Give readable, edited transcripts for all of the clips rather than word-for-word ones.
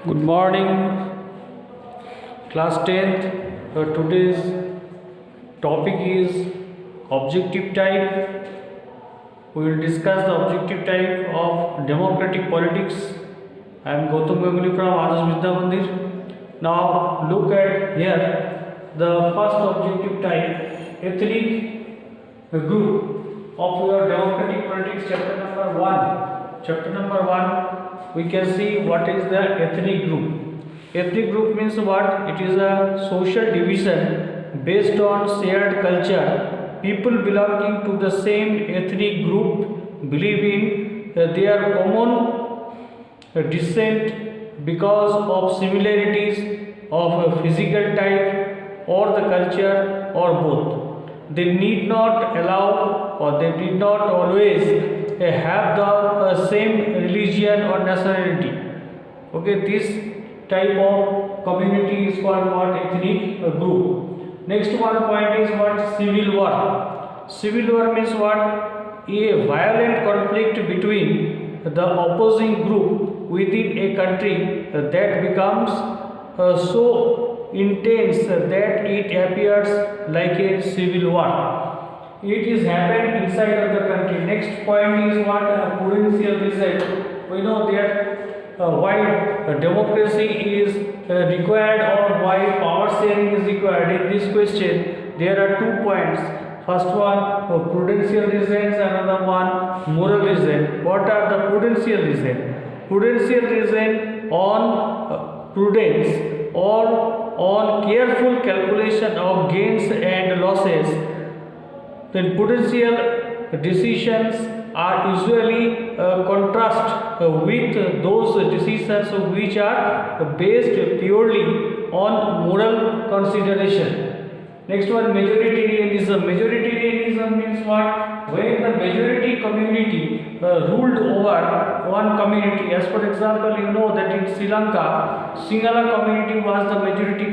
Good morning, class 10th. Today's topic is objective type. We will discuss the objective type of democratic politics. I am Gautam Ganguly from Adarsh Vidya Mandir. Now look at here the first objective type, ethnic group of your democratic politics, chapter number 1. Chapter number 1, we can see what is the ethnic group. Ethnic group means what? It is a social division based on shared culture. People belonging to the same ethnic group believe in their common descent because of similarities of physical type or the culture or both. They need not allow or they did not always have the same religion or nationality. Okay, this type of community is called what? Ethnic group. Next one point is what? Civil war. Civil war means what? A violent conflict between the opposing group within a country that becomes so intense that it appears like a civil war. It is happened inside of the country. Next point is what? Prudential result. We know that why democracy is required or why power sharing is required. In this question, there are 2 points. First one, prudential reasons, another one, moral reason. What are the prudential reasons? Prudential reason on prudence or on careful calculation of gains and losses. Then prudential decisions are usually contrast with those decisions which are based purely on moral consideration. Next one, majoritarianism. Majoritarianism means what? When the majority community ruled over one community. As for example, you know that in Sri Lanka, Sinhala community was the majority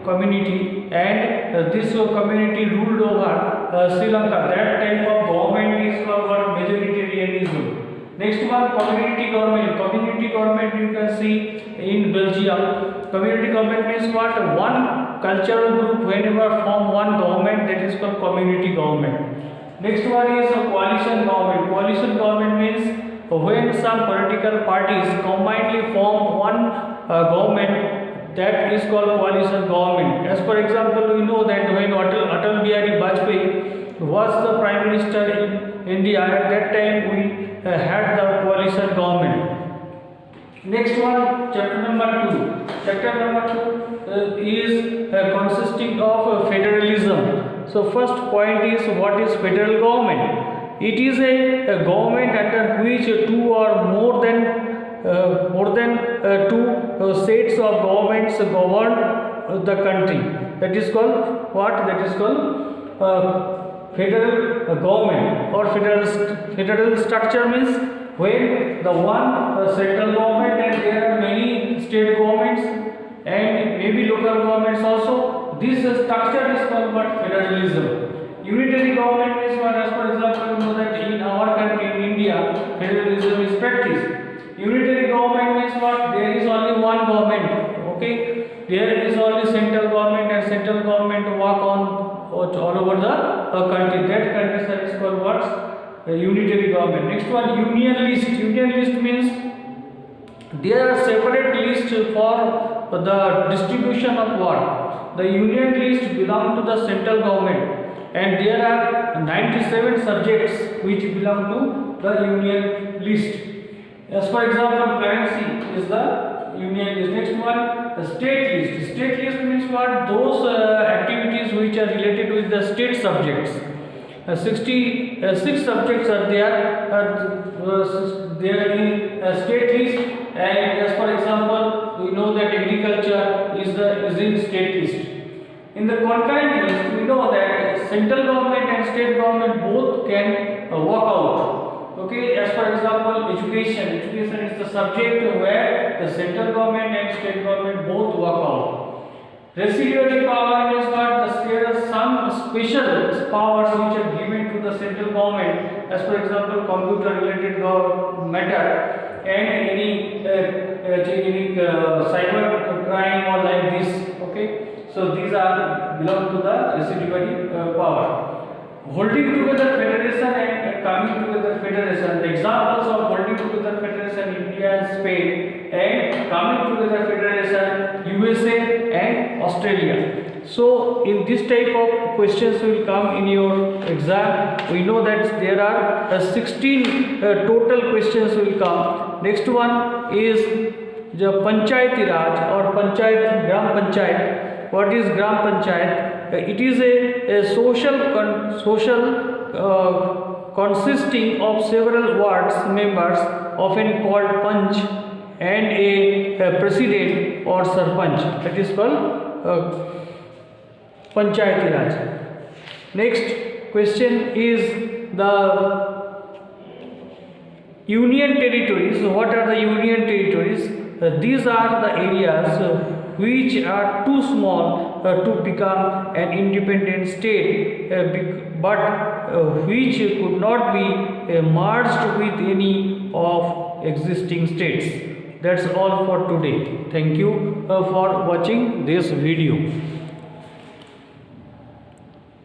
community and this community ruled over Sri Lanka. That type of government is called what? Majoritarianism. Next one, community government. Community government you can see in Belgium. Community government means what? One cultural group whenever form one government, that is called community government. Next one is coalition government. Coalition government means when some political parties combinedly form one government, that is called coalition government. As for example, we know that when Atal Bihari Vajpayee was the Prime Minister in India, at that time we had the coalition government. Next one, chapter number 2. Chapter number 2 is consisting of federalism. So first point is what is federal government? It is a government under which two or more than two sets of governments govern the country. That is called what? That is called federal government or federal structure means when the one central government and there are many state governments and maybe local governments also. This structure is called what? Federalism. Unitary government means what? As for example, you know that in our country, in India, federalism is practiced. Unitary government means what? There is only one government. Okay, there is only central government and central government work on all over the country. That condition is called what? Unitary government. Next one, union list. Union list means there are separate lists for the distribution of work. The union list belong to the central government and there are 97 subjects which belong to the union list. As for example, currency is the union list. Next one, the state list. State list means what? Those activities which are related with the state subjects. 66 subjects are there in state list. And as for example, we know that agriculture is in state list. In the concurrent list, we know that central government and state government both can work out. Okay, as for example, education. Education is the subject where the central government and state government both work out. Residuary power means what? There are some special powers which are given to the central government. As for example, computer related matter and any any cyber crime or like this. Okay, so these are belong to the residuary power. Holding together federation and coming together federation. The examples of holding together federation India and Spain, and coming together federation USA and Australia. So in this type of questions will come in your exam. We know that there are 16 total questions will come. Next one is the Panchayati Raj or Panchayat, Gram Panchayat. What is Gram Panchayat? It is a social consisting of several wards members, often called Panch, and a president or Sarpanch. That is called Panchayati Raj. Next question is the union territories. What are the union territories? These are the areas which are too small to become an independent state, but which could not be merged with any of existing states. That's all for today. Thank you for watching this video.